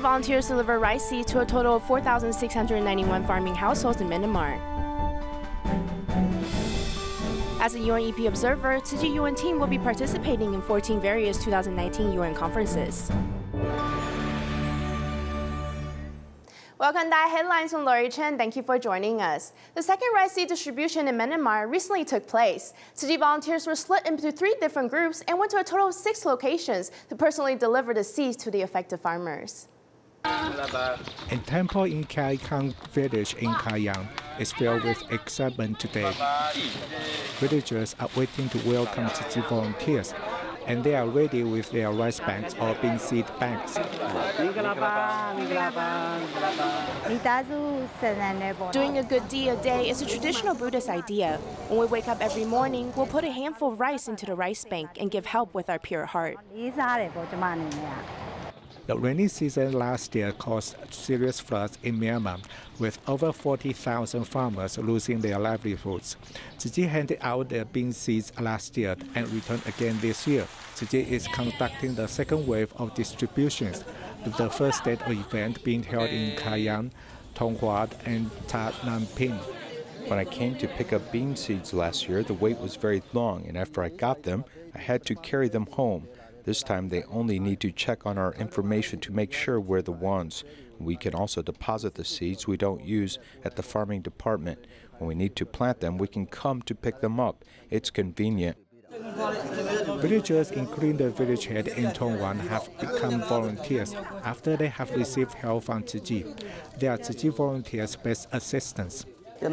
Tzu Chi volunteers deliver rice seeds to a total of 4,691 farming households in Myanmar. As a UNEP Observer, Tzu Chi UN team will be participating in 14 various 2019 UN conferences. Welcome to DaAi Headlines. I'm Lori Chen. Thank you for joining us. The second rice seed distribution in Myanmar recently took place. Tzu Chi volunteers were split into 3 different groups and went to a total of 6 locations to personally deliver the seeds to the affected farmers. A temple in Khai Khang village in Khayang is filled with excitement today. Villagers are waiting to welcome Tzu Chi volunteers, and they are ready with their rice bags or bean seed bags. Doing a good deed a day is a traditional Buddhist idea. When we wake up every morning, we'll put a handful of rice into the rice bank and give help with our pure heart. The rainy season last year caused serious floods in Myanmar, with over 40,000 farmers losing their livelihoods. Tzu Chi handed out the bean seeds last year and returned again this year. Tzu Chi is conducting the second wave of distributions, with the first state event being held in Khayang, Thonghwat, and Ta Nam Pin. When I came to pick up bean seeds last year, the wait was very long, and after I got them, I had to carry them home. This time, they only need to check on our information to make sure we're the ones. We can also deposit the seeds we don't use at the farming department. When we need to plant them, we can come to pick them up. It's convenient. Villagers, including the village head in Thongwan, have become volunteers after they have received help from Tzu Chi. They are Tzu Chi volunteers' best assistants. I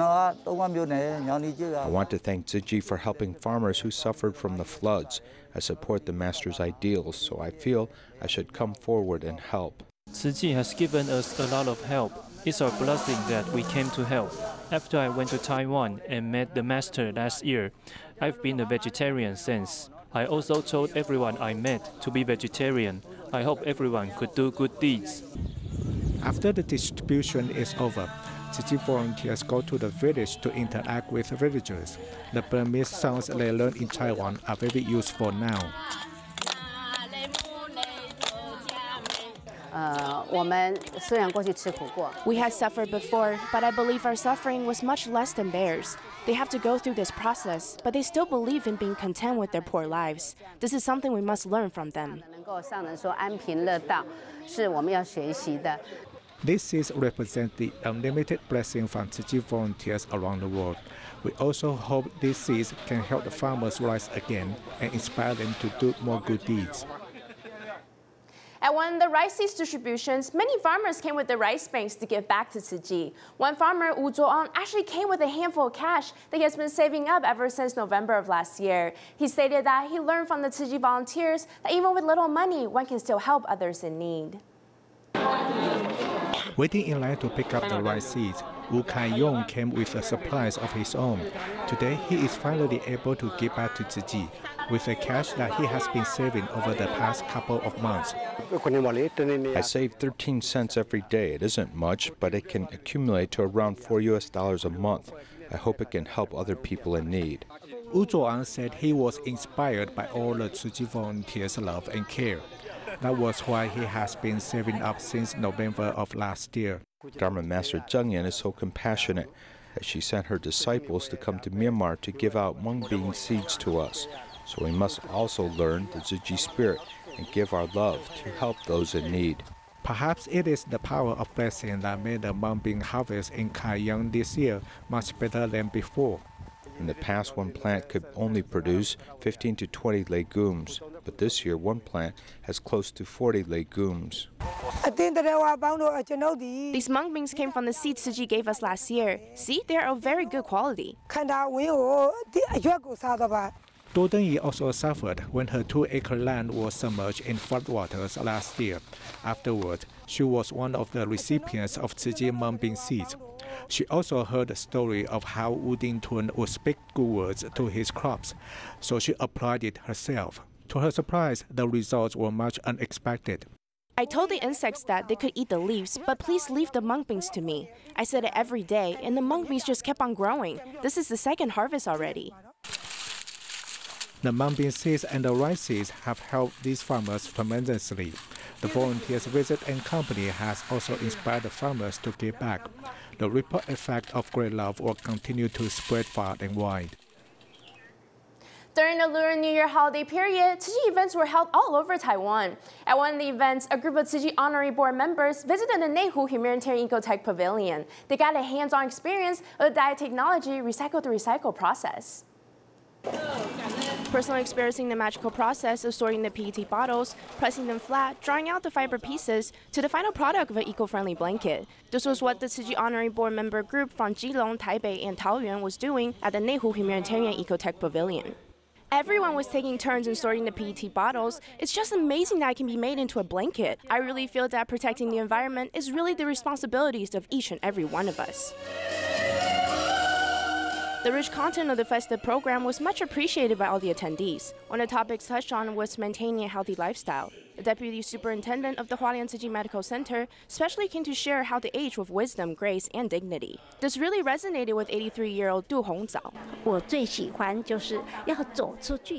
want to thank Tzu Chi for helping farmers who suffered from the floods. I support the Master's ideals, so I feel I should come forward and help. Tzu Chi has given us a lot of help. It's our blessing that we came to help. After I went to Taiwan and met the Master last year, I've been a vegetarian since. I also told everyone I met to be vegetarian. I hope everyone could do good deeds. After the distribution is over, Tzu Chi volunteers go to the village to interact with villagers. The Burmese songs they learn in Taiwan are very useful now. We had suffered before, but I believe our suffering was much less than theirs. They have to go through this process, but they still believe in being content with their poor lives. This is something we must learn from them. These seeds represent the unlimited blessing from Tzu Chi volunteers around the world. We also hope these seeds can help the farmers rise again and inspire them to do more good deeds. At one of the rice seeds distributions, many farmers came with their rice banks to give back to Tzu Chi. One farmer, Wu Zuo'an, actually came with a handful of cash that he has been saving up ever since November of last year. He stated that he learned from the Tzu Chi volunteers that even with little money, one can still help others in need. Waiting in line to pick up the rice seeds, Wu Kai-yong came with a surprise of his own. Today, he is finally able to give back to Tzu Chi with the cash that he has been saving over the past couple of months. I save 13 cents every day. It isn't much, but it can accumulate to around $4 a month. I hope it can help other people in need. Wu Zuo'an said he was inspired by all the Tzu Chi volunteers' love and care. That was why he has been saving up since November of last year. Dharma Master Zheng Yan is so compassionate that she sent her disciples to come to Myanmar to give out mung bean seeds to us. So we must also learn the Tzu Chi spirit and give our love to help those in need. Perhaps it is the power of blessing that made the mung bean harvest in Khayang this year much better than before. In the past, one plant could only produce 15 to 20 legumes, but this year one plant has close to 40 legumes. These mung beans came from the seeds Tzu Chi gave us last year. See, they are of very good quality. Do Dengyi also suffered when her 2-acre land was submerged in floodwaters last year. Afterwards, she was one of the recipients of Tzu Chi mung bean seeds. She also heard the story of how Wu Ding-tun would speak good words to his crops, so she applied it herself. To her surprise, the results were much unexpected. I told the insects that they could eat the leaves, but please leave the mung beans to me. I said it every day, and the mung beans just kept on growing. This is the second harvest already. The mung bean seeds and the rice seeds have helped these farmers tremendously. The volunteers' visit and company has also inspired the farmers to give back. The ripple effect of great love will continue to spread far and wide. During the Lunar New Year holiday period, Tzu Chi events were held all over Taiwan. At one of the events, a group of Tzu Chi Honorary Board members visited the Nehu Humanitarian Ecotech Pavilion. They got a hands-on experience of the DaAi technology recycle-to-recycle process. Personally experiencing the magical process of sorting the PET bottles, pressing them flat, drawing out the fiber pieces, to the final product of an eco-friendly blanket. This was what the Tzu Chi Honorary Board member group from Keelung, Taipei, and Taoyuan was doing at the Nehu Humanitarian Ecotech Pavilion. Everyone was taking turns in sorting the PET bottles. It's just amazing that it can be made into a blanket. I really feel that protecting the environment is really the responsibilities of each and every one of us. The rich content of the festive program was much appreciated by all the attendees. One of the topics touched on was maintaining a healthy lifestyle. The Deputy Superintendent of the Hualien Tzu Chi Medical Center especially came to share how to age with wisdom, grace, and dignity. This really resonated with 83-year-old Du Hongzao.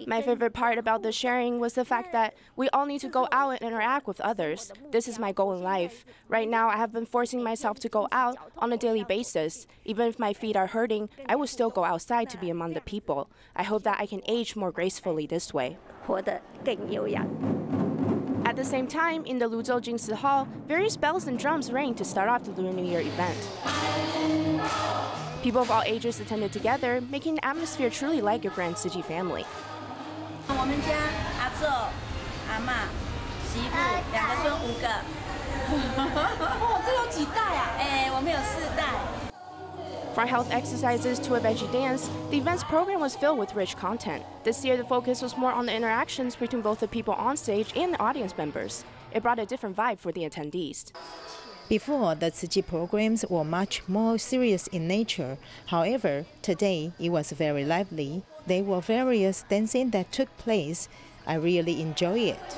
My favorite part about the sharing was the fact that we all need to go out and interact with others. This is my goal in life. Right now, I have been forcing myself to go out on a daily basis. Even if my feet are hurting, I will still go outside to be among the people. I hope that I can age more gracefully this way. At the same time, in the Luzhou Jingsi Hall, various bells and drums rang to start off the Lunar New Year event. People of all ages attended together, making the atmosphere truly like a grand Tzu Chi family. From health exercises to a veggie dance, the event's program was filled with rich content. This year, the focus was more on the interactions between both the people on stage and the audience members. It brought a different vibe for the attendees. Before, the Tzu Chi programs were much more serious in nature. However, today it was very lively. There were various dancing that took place. I really enjoy it.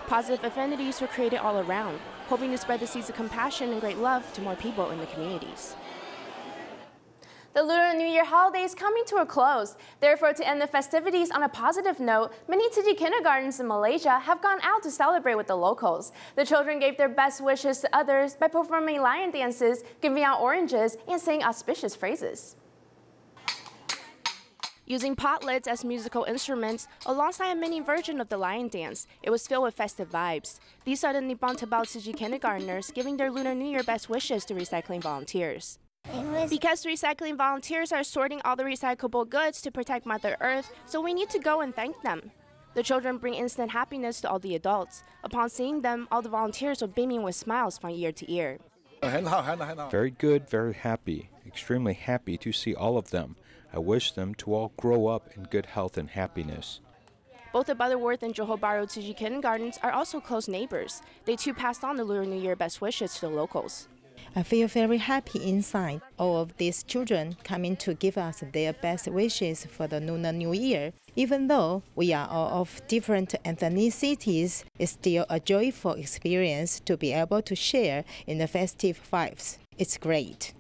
Positive affinities were created all around, hoping to spread the seeds of compassion and great love to more people in the communities. The Lunar New Year holiday is coming to a close. Therefore, to end the festivities on a positive note, many Tzu Chi kindergartens in Malaysia have gone out to celebrate with the locals. The children gave their best wishes to others by performing lion dances, giving out oranges, and saying auspicious phrases. Using potlets as musical instruments, alongside a mini version of the lion dance, it was filled with festive vibes. These are the Nippon Tabao Tzu Chi kindergartners giving their Lunar New Year best wishes to recycling volunteers. Because recycling volunteers are sorting all the recyclable goods to protect Mother Earth, so we need to go and thank them. The children bring instant happiness to all the adults. Upon seeing them, all the volunteers are beaming with smiles from ear to ear. Very good, very happy. Extremely happy to see all of them. I wish them to all grow up in good health and happiness. Both the Butterworth and Johor Bahru Tzu Chi kindergartens are also close neighbors. They too passed on the Lunar New Year best wishes to the locals. I feel very happy inside. All of these children coming to give us their best wishes for the Lunar New Year. Even though we are all of different ethnicities, it's still a joyful experience to be able to share in the festive vibes. It's great.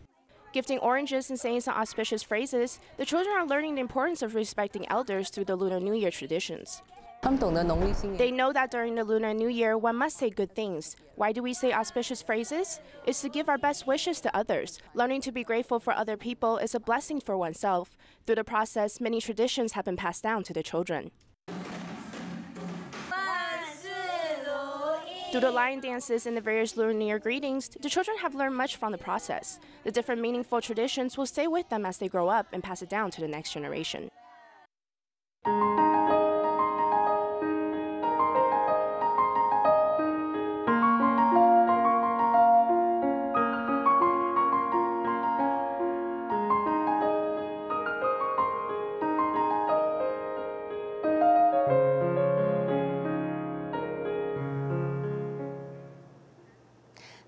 Gifting oranges and saying some auspicious phrases, the children are learning the importance of respecting elders through the Lunar New Year traditions. They know that during the Lunar New Year, one must say good things. Why do we say auspicious phrases? It's to give our best wishes to others. Learning to be grateful for other people is a blessing for oneself. Through the process, many traditions have been passed down to the children. Through the lion dances and the various Lunar New Year greetings, the children have learned much from the process. The different meaningful traditions will stay with them as they grow up and pass it down to the next generation.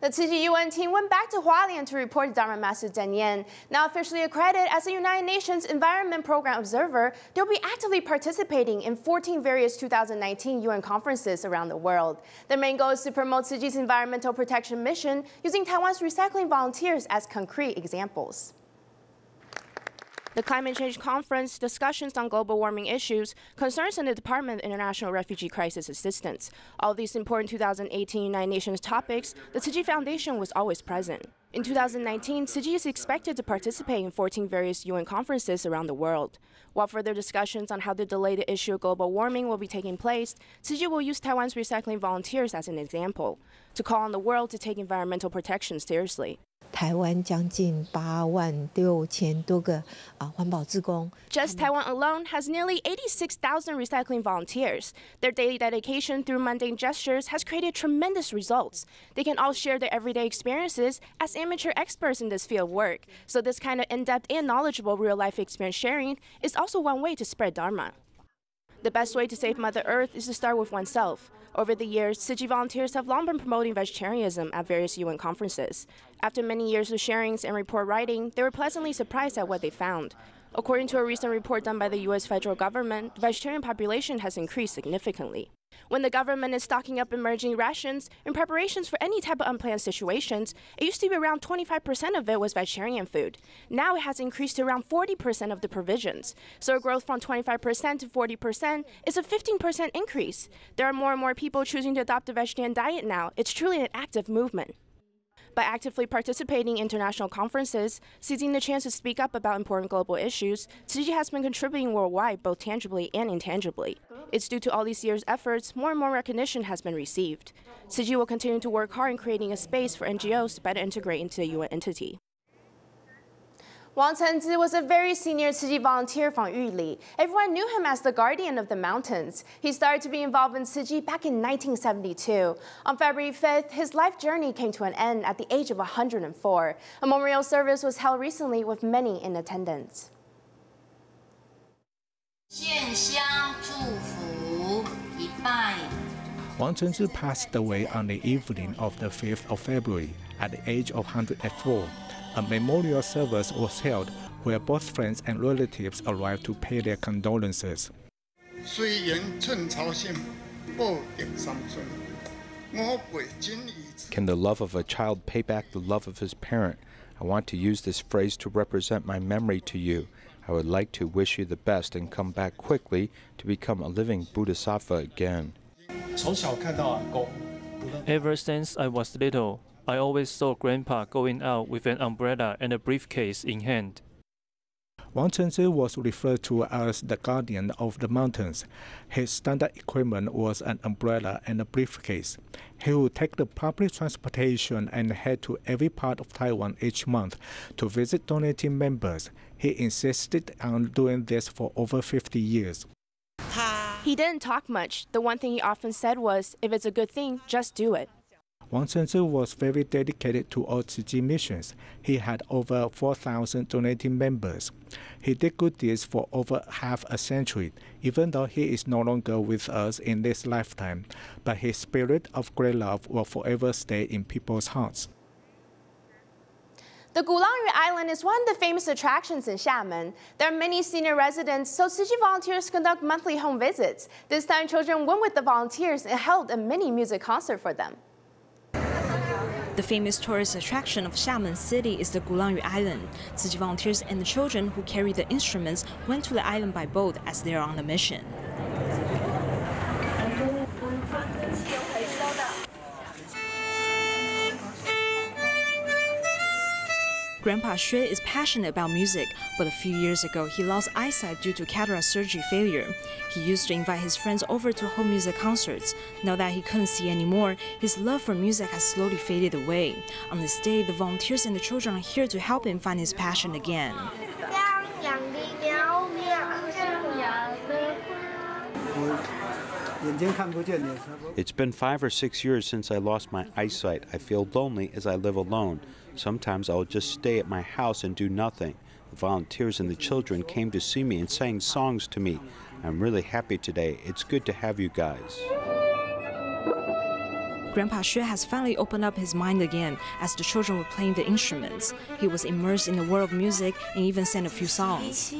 The Tzu Chi UN team went back to Hualien to report to Dharma Master Deng Yen. Now officially accredited as the United Nations Environment Program Observer, they'll be actively participating in 14 various 2019 UN conferences around the world. Their main goal is to promote Tzu Chi's environmental protection mission using Taiwan's recycling volunteers as concrete examples. The Climate Change Conference, discussions on global warming issues, concerns in the Department of International Refugee Crisis Assistance. All these important 2018 United Nations topics, the Tzu Chi Foundation was always present. In 2019, Tzu Chi is expected to participate in 14 various UN conferences around the world. While further discussions on how to delay the issue of global warming will be taking place, Tzu Chi will use Taiwan's recycling volunteers as an example, to call on the world to take environmental protection seriously. 台湾将近86000多个环保志工。 Just Taiwan alone has nearly 86,000 recycling volunteers. Their daily dedication through mundane gestures has created tremendous results. They can all share their everyday experiences as amateur experts in this field of work. So this kind of in-depth and knowledgeable real-life experience sharing is also one way to spread Dharma. The best way to save Mother Earth is to start with oneself. Over the years, Tzu Chi volunteers have long been promoting vegetarianism at various UN conferences. After many years of sharings and report writing, they were pleasantly surprised at what they found. According to a recent report done by the U.S. federal government, the vegetarian population has increased significantly. When the government is stocking up emerging rations in preparations for any type of unplanned situations, it used to be around 25% of it was vegetarian food. Now it has increased to around 40% of the provisions. So a growth from 25% to 40% is a 15% increase. There are more and more people choosing to adopt the vegetarian diet now. It's truly an active movement. By actively participating in international conferences, seizing the chance to speak up about important global issues, Tzu Chi has been contributing worldwide both tangibly and intangibly. It's due to all these years' efforts, more and more recognition has been received. Tzu Chi will continue to work hard in creating a space for NGOs to better integrate into the UN entity. Wang Chenzi was a very senior Tzu Chi volunteer from Yuli. Everyone knew him as the guardian of the mountains. He started to be involved in Tzu Chi back in 1972. On February 5th, his life journey came to an end at the age of 104. A memorial service was held recently with many in attendance. 献香祝福一拜。 Wang Chenzi passed away on the evening of the 5th of February at the age of 104. A memorial service was held where both friends and relatives arrived to pay their condolences. Can the love of a child pay back the love of his parent? I want to use this phrase to represent my memory to you. I would like to wish you the best and come back quickly to become a living Bodhisattva again. Ever since I was little, I always saw Grandpa going out with an umbrella and a briefcase in hand. Wang Chenzi was referred to as the guardian of the mountains. His standard equipment was an umbrella and a briefcase. He would take the public transportation and head to every part of Taiwan each month to visit donating members. He insisted on doing this for over 50 years. He didn't talk much. The one thing he often said was, if it's a good thing, just do it. Wang Chenzi was very dedicated to all Tzu Chi missions. He had over 4,000 donating members. He did good deeds for over half a century, even though he is no longer with us in this lifetime. But his spirit of great love will forever stay in people's hearts. The Gulangyu Island is one of the famous attractions in Xiamen. There are many senior residents, so Tzu Chi volunteers conduct monthly home visits. This time, children went with the volunteers and held a mini music concert for them. The famous tourist attraction of Xiamen City is the Gulangyu Island. Tzu Chi volunteers and the children who carry the instruments went to the island by boat as they are on a mission. Grandpa Xue is passionate about music, but a few years ago he lost eyesight due to cataract surgery failure. He used to invite his friends over to hold music concerts. Now that he couldn't see anymore, his love for music has slowly faded away. On this day, the volunteers and the children are here to help him find his passion again. It's been 5 or 6 years since I lost my eyesight. I feel lonely as I live alone. Sometimes I'll just stay at my house and do nothing. The volunteers and the children came to see me and sang songs to me. I'm really happy today. It's good to have you guys. Grandpa Xue has finally opened up his mind again as the children were playing the instruments. He was immersed in the world of music and even sang a few songs.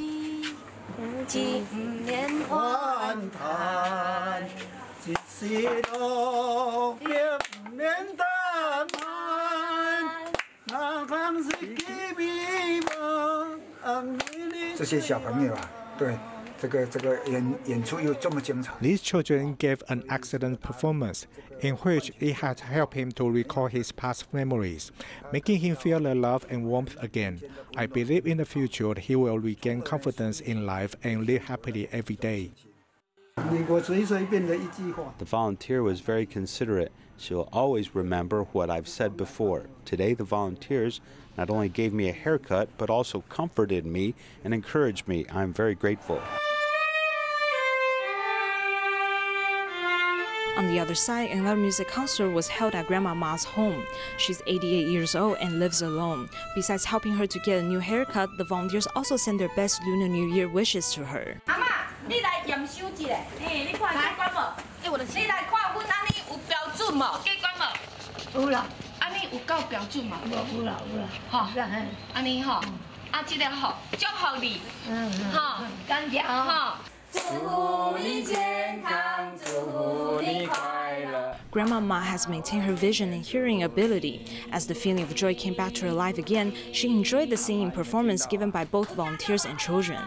这些小朋友啊，对。These children gave an excellent performance, in which it had helped him to recall his past memories, making him feel the love and warmth again. I believe in the future he will regain confidence in life and live happily every day. The volunteer was very considerate. She will always remember what I've said before. Today, the volunteers not only gave me a haircut, but also comforted me and encouraged me. I'm very grateful. On the other side, another music concert was held at Grandma Ma's home. She's 88 years old and lives alone. Besides helping her to get a new haircut, the volunteers also send their best Lunar New Year wishes to her. Grandma Ma has maintained her vision and hearing ability. As the feeling of joy came back to her life again, she enjoyed the singing performance given by both volunteers and children.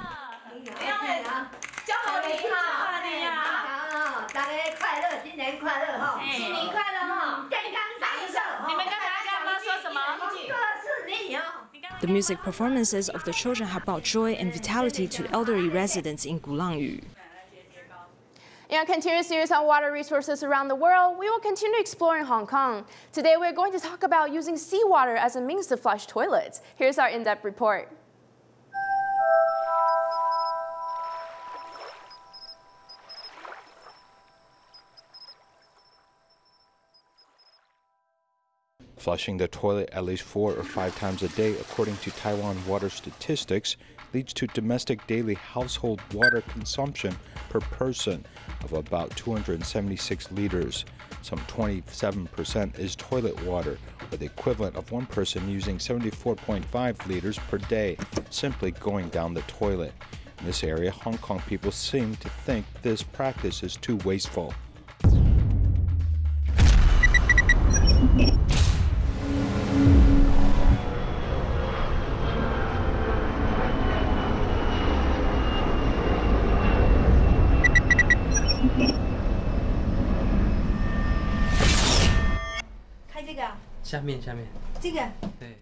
The music performances of the children have brought joy and vitality to elderly residents in Gulangyu. In our continuous series on water resources around the world, we will continue exploring Hong Kong. Today, we're going to talk about using seawater as a means to flush toilets. Here's our in-depth report. Flushing the toilet at least 4 or 5 times a day, according to Taiwan water statistics, leads to domestic daily household water consumption per person of about 276 liters. Some 27% is toilet water, or the equivalent of one person using 74.5 liters per day, simply going down the toilet. In this area, Hong Kong people seem to think this practice is too wasteful.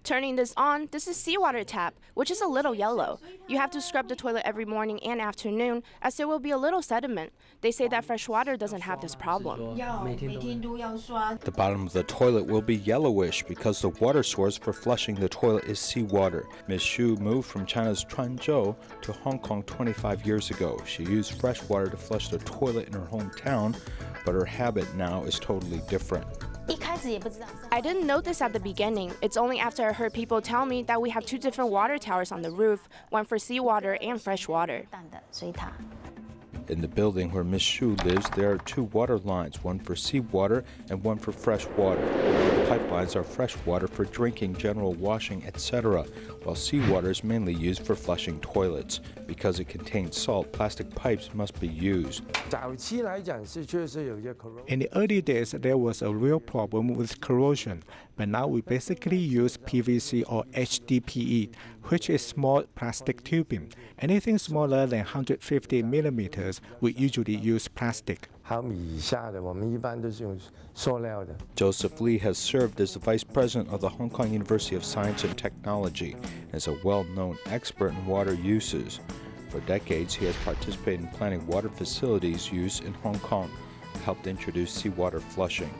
Turning this on, this is seawater tap, which is a little yellow. You have to scrub the toilet every morning and afternoon, as there will be a little sediment. They say that fresh water doesn't have this problem. The bottom of the toilet will be yellowish because the water source for flushing the toilet is seawater. Ms. Xu moved from China's Quanzhou to Hong Kong 25 years ago. She used fresh water to flush the toilet in her hometown, but her habit now is totally different. I didn't know this at the beginning. It's only after I heard people tell me that we have 2 different water towers on the roof, one for seawater and fresh water. In the building where Ms. Xu lives, there are 2 water lines, one for seawater and one for fresh water. The pipelines are fresh water for drinking, general washing, etc., while seawater is mainly used for flushing toilets. Because it contains salt, plastic pipes must be used. In the early days, there was a real problem with corrosion, but now we basically use PVC or HDPE, which is small plastic tubing. Anything smaller than 150 millimeters, we usually use plastic. Joseph Lee has served as the vice president of the Hong Kong University of Science and Technology and is a well-known expert in water uses. For decades, he has participated in planning water facilities used in Hong Kong and helped introduce seawater flushing.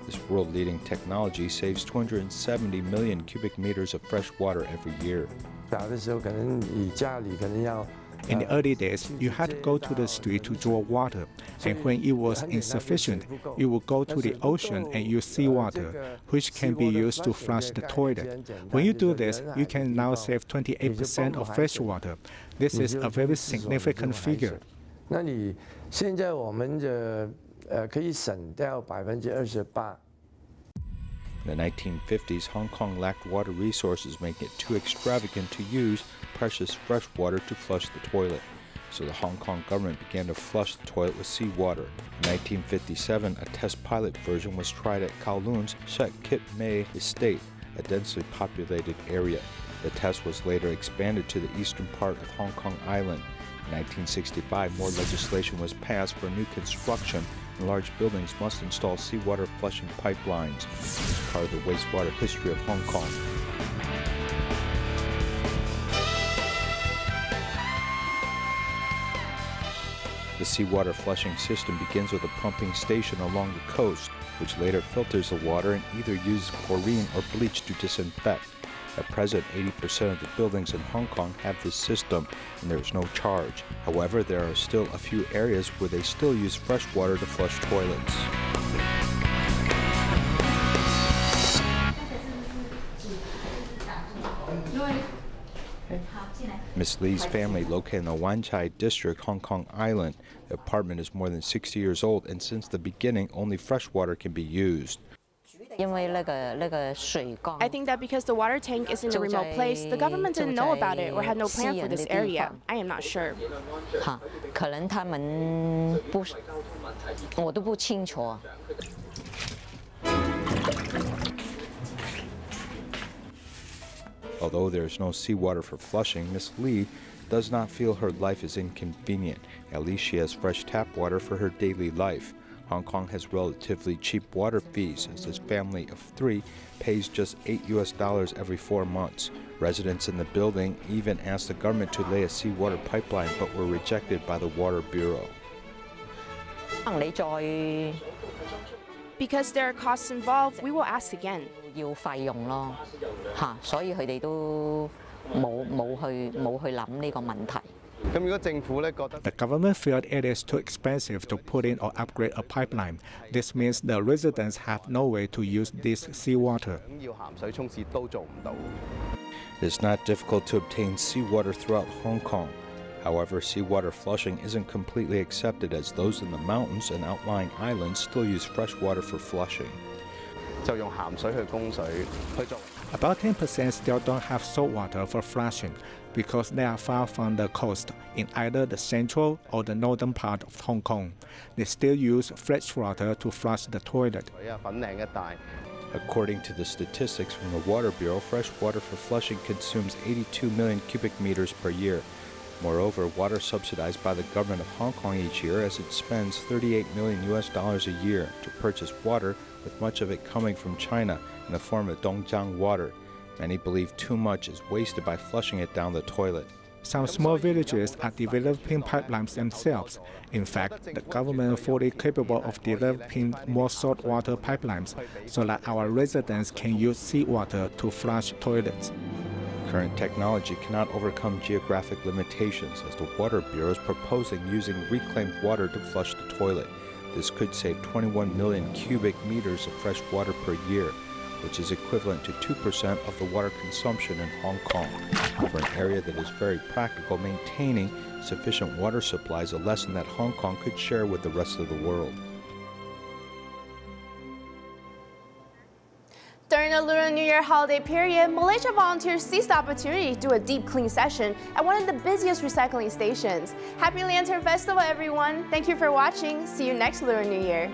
This world-leading technology saves 270 million cubic meters of fresh water every year. In the early days, you had to go to the street to draw water, and when it was insufficient, you would go to the ocean and use seawater, which can be used to flush the toilet. When you do this, you can now save 28% of fresh water. This is a very significant figure. In the 1950s, Hong Kong lacked water resources, making it too extravagant to use precious fresh water to flush the toilet. So the Hong Kong government began to flush the toilet with seawater. In 1957, a test pilot version was tried at Kowloon's Shek Kip Mei Estate, a densely populated area. The test was later expanded to the eastern part of Hong Kong Island. In 1965, more legislation was passed for new construction, and large buildings must install seawater flushing pipelines. It's part of the wastewater history of Hong Kong. The seawater flushing system begins with a pumping station along the coast, which later filters the water and either uses chlorine or bleach to disinfect. At present, 80% of the buildings in Hong Kong have this system, and there is no charge. However, there are still a few areas where they still use fresh water to flush toilets. Miss Lee's family, located in the Wan Chai district, Hong Kong Island. The apartment is more than 60 years old, and since the beginning, only fresh water can be used. I think that because the water tank is in a remote place, the government didn't know about it or had no plan for this area. I am not sure. Although there is no seawater for flushing, Miss Lee does not feel her life is inconvenient. At least she has fresh tap water for her daily life. Hong Kong has relatively cheap water fees, as this family of 3 pays just $8 every 4 months. Residents in the building even asked the government to lay a seawater pipeline, but were rejected by the Water Bureau. Because there are costs involved, we will ask again. The government felt it is too expensive to put in or upgrade a pipeline. This means the residents have no way to use this seawater. It's not difficult to obtain seawater throughout Hong Kong. However, seawater flushing isn't completely accepted, as those in the mountains and outlying islands still use fresh water for flushing. About 10% still don't have salt water for flushing because they are far from the coast in either the central or the northern part of Hong Kong. They still use fresh water to flush the toilet. According to the statistics from the Water Bureau, fresh water for flushing consumes 82 million cubic meters per year. Moreover, water subsidized by the government of Hong Kong each year, as it spends $38 million a year to purchase water, with much of it coming from China in the form of Dongjiang water. Many believe too much is wasted by flushing it down the toilet. Some small villages are developing pipelines themselves. In fact, the government is fully capable of developing more saltwater pipelines so that our residents can use seawater to flush toilets. Current technology cannot overcome geographic limitations, as the Water Bureau is proposing using reclaimed water to flush the toilet. This could save 21 million cubic meters of fresh water per year, which is equivalent to 2% of the water consumption in Hong Kong. For an area that is very practical, maintaining sufficient water supply is a lesson that Hong Kong could share with the rest of the world. During the Lunar New Year holiday period, Malaysia volunteers seized the opportunity to do a deep clean session at one of the busiest recycling stations. Happy Lantern Festival, everyone! Thank you for watching. See you next Lunar New Year.